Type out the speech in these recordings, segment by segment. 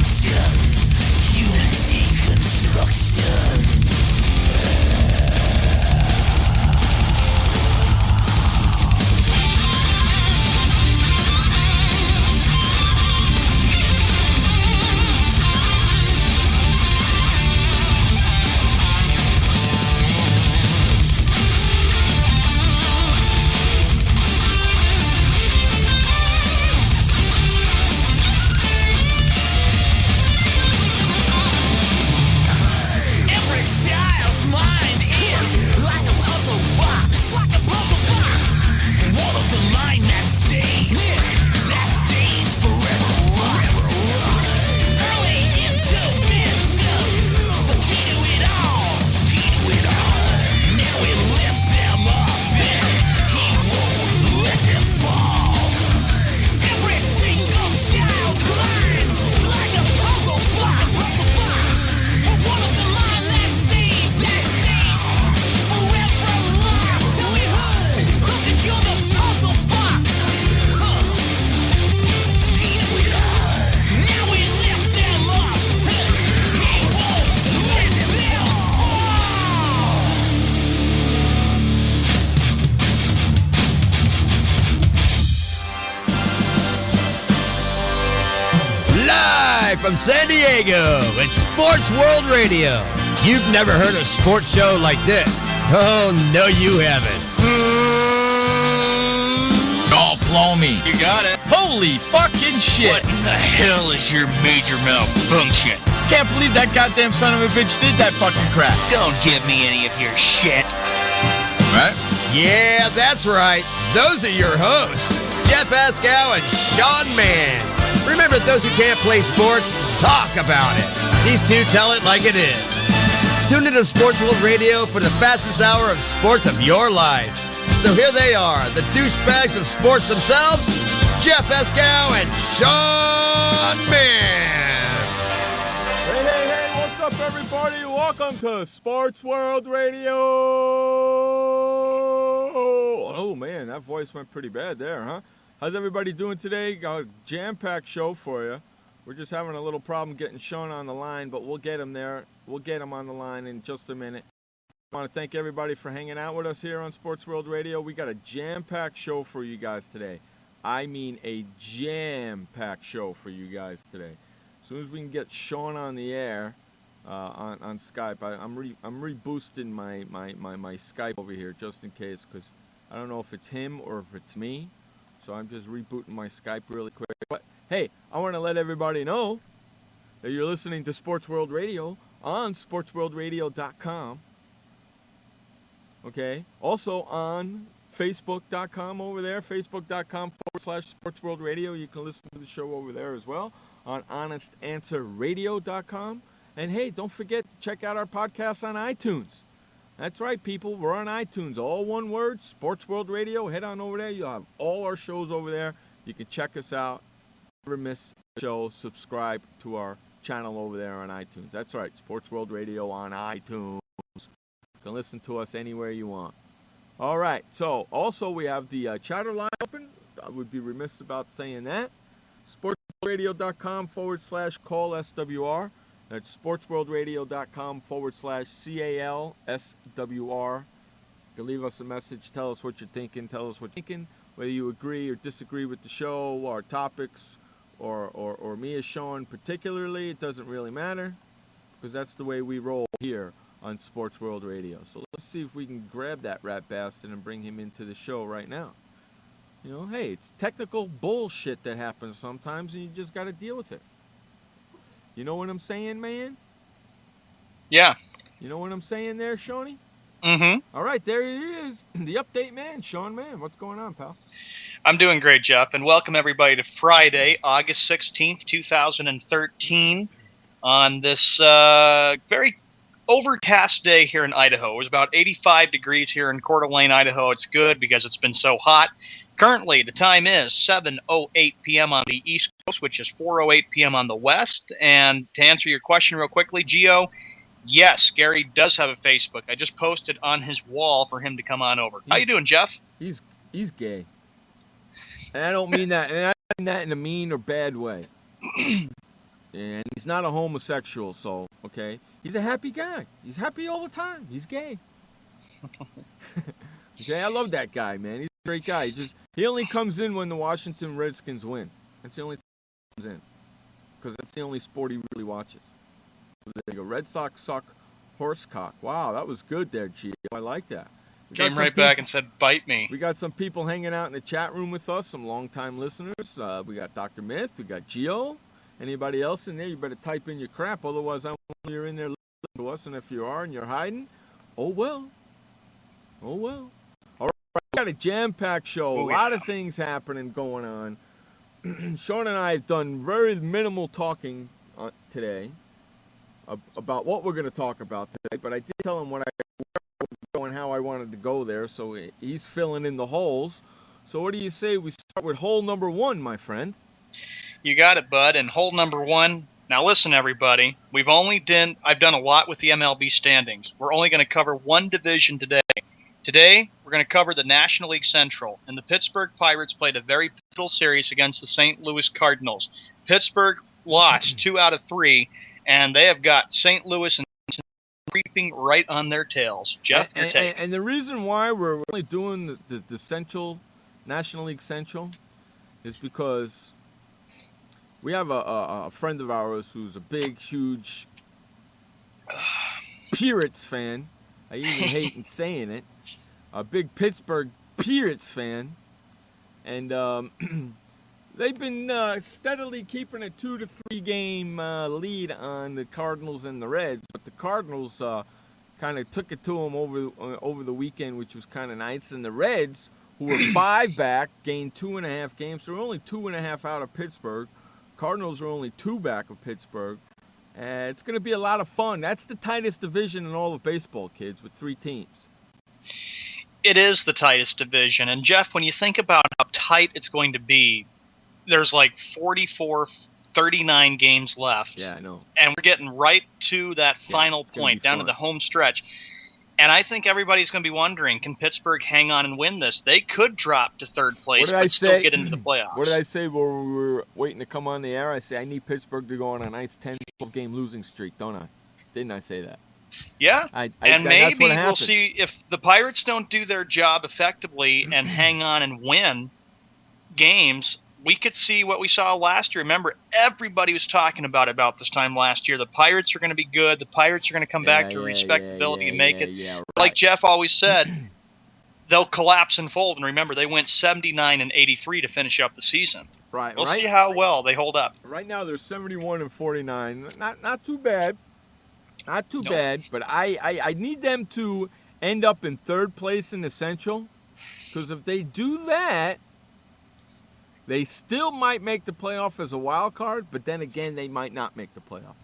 destruction, human deconstruction. From San Diego, it's Sports World Radio. You've never heard a sports show like this. Oh, no, you haven't. Oh, blow me. You got it. Holy fucking shit. What in the hell is your major malfunction? Can't believe that goddamn son of a bitch did that fucking crap. Don't give me any of your shit. Right? Yeah, that's right. Those are your hosts, Jeff Ascow and Sean Mann. Remember, those who can't play sports, talk about it. These two tell it like it is. Tune into Sports World Radio for the fastest hour of sports of your life. So here they are, the douchebags of sports themselves, Jeff Ascow and Sean Mann. Hey, what's up, everybody? Welcome to Sports World Radio. Oh, man, that voice went pretty bad there, huh? How's everybody doing today? Got a jam-packed show for you. We're just having a little problem getting Sean on the line, but we'll get him there. We'll get him on the line in just a minute. I want to thank everybody for hanging out with us here on Sports World Radio. We got a jam-packed show for you guys today. I mean a jam-packed show for you guys today. As soon as we can get Sean on the air on Skype, I'm reboosting my Skype over here just in case, because I don't know if it's him or if it's me. So I'm just rebooting my Skype really quick. But hey, I want to let everybody know that you're listening to Sports World Radio on SportsWorldRadio.com. Okay. Also on Facebook.com over there, Facebook.com/SportsWorldRadio. You can listen to the show over there as well. On HonestAnswerRadio.com. And hey, don't forget to check out our podcast on iTunes. That's right, people. We're on iTunes. All one word, Sports World Radio. Head on over there. You'll have all our shows over there. You can check us out. Never miss a show. Subscribe to our channel over there on iTunes. That's right, Sports World Radio on iTunes. You can listen to us anywhere you want. All right. So, also, we have the chatter line open. I would be remiss about saying that. SportsWorldRadio.com/call SWR. That's SportsWorldRadio.com/CALSWR. You can leave us a message. Tell us what you're thinking. Whether you agree or disagree with the show, our topics, or me as Sean particularly. It doesn't really matter, because that's the way we roll here on Sports World Radio. So let's see if we can grab that rat bastard and bring him into the show right now. You know, hey, it's technical bullshit that happens sometimes, and you just got to deal with it. You know what I'm saying, man? Yeah. You know what I'm saying there, Shawnee? Mm-hmm. All right, there he is, the update man, Sean Mann. What's going on, pal? I'm doing great, Jeff, and welcome everybody to Friday, August 16th, 2013, on this very overcast day here in Idaho. It was about 85 degrees here in Coeur d'Alene, Idaho. It's good because it's been so hot. Currently, the time is 7:08 p.m. on the East Coast, which is 4:08 p.m. on the West. And to answer your question real quickly, Gio, yes, Gary does have a Facebook. I just posted on his wall for him to come on over. How you doing, Jeff? He's gay. And I don't mean that. And I mean that in a mean or bad way. And he's not a homosexual, so, okay? He's a happy guy. He's happy all the time. He's gay. Okay, I love that guy, man. He's a great guy. He only comes in when the Washington Redskins win. That's the only time he comes in. Because that's the only sport he really watches. So there you go. Red Sox suck horsecock. Wow, that was good there, Gio. I like that. Came right back and said, bite me. We got some people hanging out in the chat room with us, some longtime listeners. We got Dr. Myth. We got Gio. Anybody else in there, you better type in your crap. Otherwise, I won't know you're in there listening to us. And if you are and you're hiding, oh well. Oh well. All right, we got a jam-packed show. A lot of things happening going on. Sean and I have done very minimal talking today about what we're going to talk about today. But I did tell him where I was going, how I wanted to go there. So he's filling in the holes. So what do you say we start with hole number 1, my friend? You got it, bud. And hole number 1. Now listen, everybody. I've done a lot with the MLB standings. We're only going to cover one division today. Today, we're going to cover the National League Central. And the Pittsburgh Pirates played a very pivotal series against the St. Louis Cardinals. Pittsburgh lost 2 out of 3, and they have got St. Louis and creeping right on their tails. Jeff, your take. And the reason why we're only doing the Central, National League Central, is because we have a friend of ours who's a big, huge Pirates fan. I even hate saying it. A big Pittsburgh Pirates fan. And they've been steadily keeping a 2 to 3 game lead on the Cardinals and the Reds. But the Cardinals kind of took it to them over the weekend, which was kind of nice. And the Reds, who were 5 back, gained 2.5 games. They're only 2.5 out of Pittsburgh. Cardinals are only 2 back of Pittsburgh. It's going to be a lot of fun. That's the tightest division in all of baseball, kids, with 3 teams. It is the tightest division. And, Jeff, when you think about how tight it's going to be, there's like 39 games left. Yeah, I know. And we're getting right to that final point, down to the home stretch. And I think everybody's going to be wondering, can Pittsburgh hang on and win this? They could drop to 3rd place, but still get into the playoffs. What did I say when we were waiting to come on the air? I say I need Pittsburgh to go on a nice 10-game losing streak, don't I? Didn't I say that? Yeah, and maybe we'll happens. see if the Pirates don't do their job effectively and hang on and win games. We could see what we saw last year. Remember, everybody was talking about this time last year. The Pirates are going to be good. The Pirates are going to come back to respectability and make it. Right. Like Jeff always said, they'll collapse and fold. And remember, they went 79-83 to finish up the season. Right. We'll see how well they hold up. Right now, they're 71-49. Not too bad. Not too bad. But I need them to end up in 3rd place in the Central, because if they do that, they still might make the playoff as a wild card, but then again, they might not make the playoff.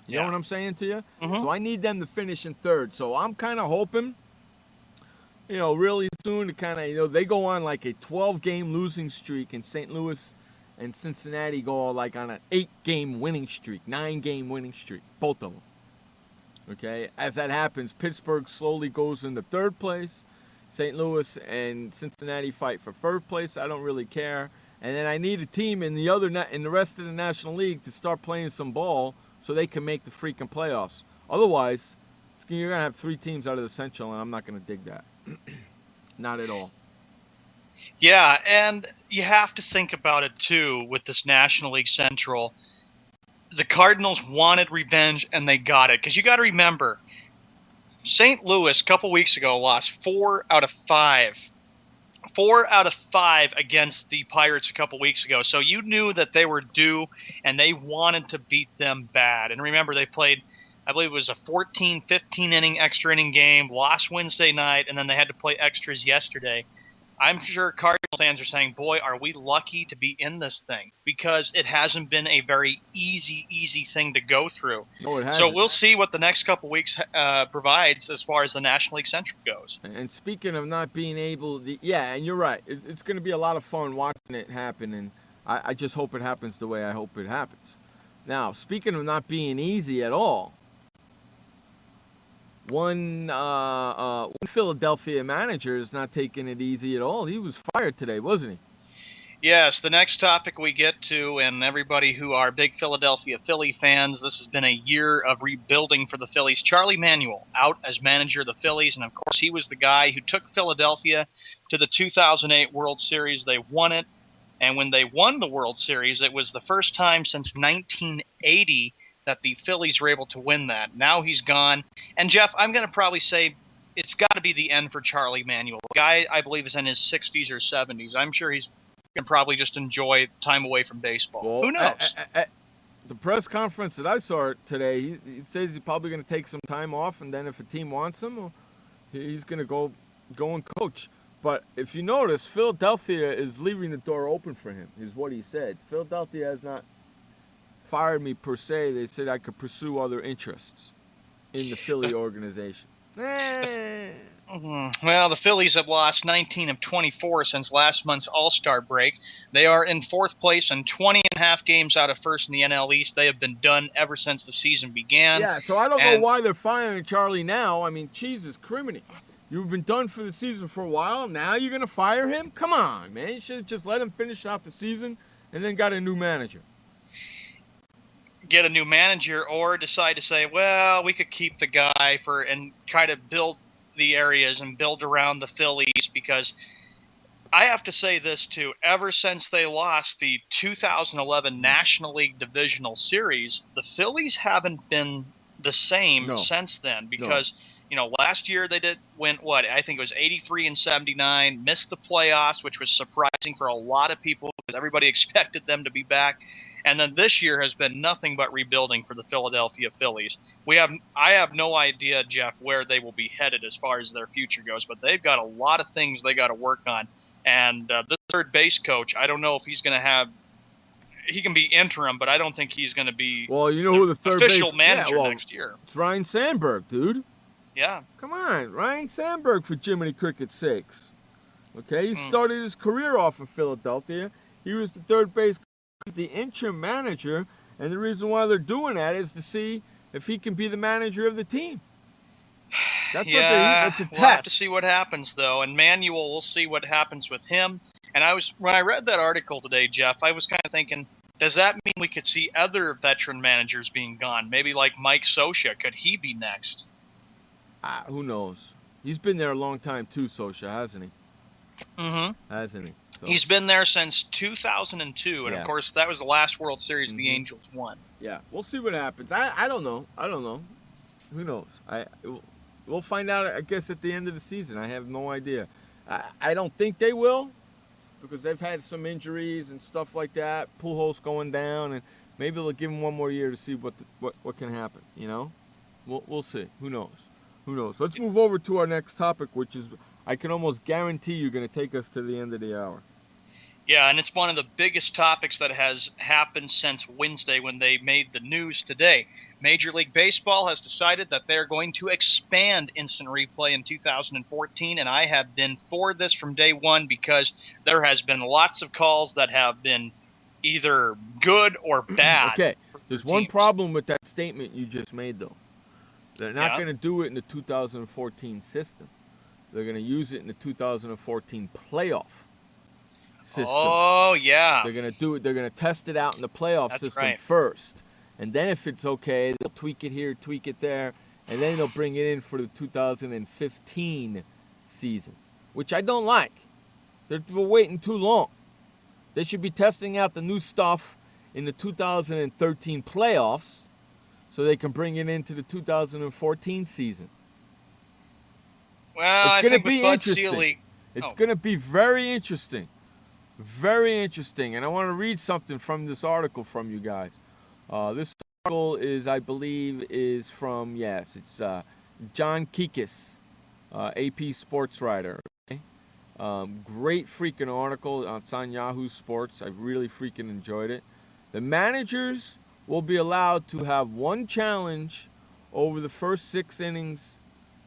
You know what I'm saying to you? Mm-hmm. So I need them to finish in 3rd. So I'm kind of hoping, really soon to kind of, they go on like a 12-game losing streak, and St. Louis and Cincinnati go like on an 8-game winning streak, 9-game winning streak, both of them. Okay? As that happens, Pittsburgh slowly goes into 3rd place. St. Louis and Cincinnati fight for 3rd place. I don't really care. And then I need a team in the rest of the National League to start playing some ball so they can make the freaking playoffs. Otherwise, you're going to have 3 teams out of the Central, and I'm not going to dig that. Not at all. Yeah, and you have to think about it, too, with this National League Central. The Cardinals wanted revenge, and they got it. Because you got to remember, St. Louis, a couple weeks ago, lost 4 out of 5. 4 out of 5 against the Pirates a couple weeks ago. So you knew that they were due, and they wanted to beat them bad. And remember, they played, I believe it was a 14, 15-inning extra inning game, lost Wednesday night, and then they had to play extras yesterday. I'm sure Cardinals fans are saying, boy, are we lucky to be in this thing, because it hasn't been a very easy thing to go through. No, it hasn't. So we'll see what the next couple weeks provides as far as the National League Central goes. And speaking of not being able to, and you're right. It's going to be a lot of fun watching it happen, and I just hope it happens the way I hope it happens. Now, speaking of not being easy at all, one Philadelphia manager is not taking it easy at all. He was fired today, wasn't he? Yes, the next topic we get to, and everybody who are big Philadelphia Philly fans, this has been a year of rebuilding for the Phillies. Charlie Manuel out as manager of the Phillies, and of course he was the guy who took Philadelphia to the 2008 World Series. They won it, and when they won the World Series, it was the first time since 1980 that the Phillies were able to win that. Now he's gone, and Jeff, I'm going to probably say it's got to be the end for Charlie Manuel. The guy, I believe, is in his 60s or 70s. I'm sure he's can probably just enjoy time away from baseball. Well, Who knows? The press conference that I saw today, he says he's probably going to take some time off, and then if a team wants him, he's going to go and coach. But if you notice, Philadelphia is leaving the door open for him, is what he said. Philadelphia has not fired me per se. They said I could pursue other interests in the Philly organization. Well, the Phillies have lost 19 of 24 since last month's All-Star break. They are in fourth place and 20 and a half games out of first in the NL East. They have been done ever since the season began. Yeah, so I don't know why they're firing Charlie now. I mean, Jesus criminy. You've been done for the season for a while. Now you're going to fire him? Come on, man. You should have just let him finish out the season and then got a new manager. Get a new manager or decide to say, well, we could keep the guy and try to build the areas and build around the Phillies, because I have to say this too. Ever since they lost the 2011 National League Divisional Series, the Phillies haven't been the same since then, because last year they went I think it was 83 and 79, missed the playoffs, which was surprising for a lot of people because everybody expected them to be back. And then this year has been nothing but rebuilding for the Philadelphia Phillies. I have no idea, Jeff, where they will be headed as far as their future goes, but they've got a lot of things they got to work on. And the third base coach, I don't know if he's going to he can be interim, but I don't think he's going to be who the third official base manager next year. It's Ryan Sandberg, dude. Yeah. Come on, Ryan Sandberg, for Jiminy Cricket's sakes. Okay, he started his career off in Philadelphia. He was the third base coach, the interim manager, and the reason why they're doing that is to see if he can be the manager of the team. That's that's a test. We'll have to see what happens, though. And Manuel, we'll see what happens with him. And when I read that article today, Jeff, I was kind of thinking, does that mean we could see other veteran managers being gone? Maybe like Mike Scioscia. Could he be next? Who knows? He's been there a long time too, Scioscia, hasn't he? Mm-hmm. Hasn't he? So. He's been there since 2002, and of course that was the last World Series the Angels won. Yeah, we'll see what happens. I don't know. Who knows? We'll find out, I guess, at the end of the season. I have no idea. I don't think they will, because they've had some injuries and stuff like that. Pujols going down, and maybe they'll give him one more year to see what can happen. We'll see. Who knows? Let's move over to our next topic, which is, I can almost guarantee you're going to take us to the end of the hour. Yeah, and it's one of the biggest topics that has happened since Wednesday when they made the news today. Major League Baseball has decided that they're going to expand instant replay in 2014, and I have been for this from day one because there has been lots of calls that have been either good or bad. Okay, there's one problem with that statement you just made, though. They're not going to do it in the 2014 system. They're going to use it in the 2014 playoff system. Oh, yeah. They're going to do it. They're going to test it out in the playoff system first. And then if it's okay, they'll tweak it here, tweak it there, and then they'll bring it in for the 2015 season, which I don't like. They're waiting too long. They should be testing out the new stuff in the 2013 playoffs so they can bring it into the 2014 season. Well, it's going to be interesting. Sealy, it's going to be very interesting. Very interesting. And I want to read something from this article from you guys. This article is, I believe, is from, it's John Kikis, AP sports writer. Okay? Great freaking article. It's on Yahoo Sports. I really freaking enjoyed it. The managers will be allowed to have one challenge over the first 6 innings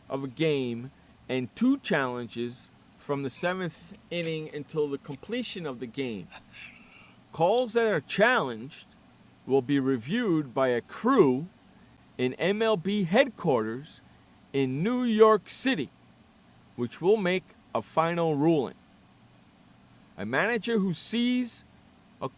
of a game and 2 challenges from the 7th inning until the completion of the game. Calls that are challenged will be reviewed by a crew in MLB headquarters in New York City, which will make a final ruling. A manager who sees a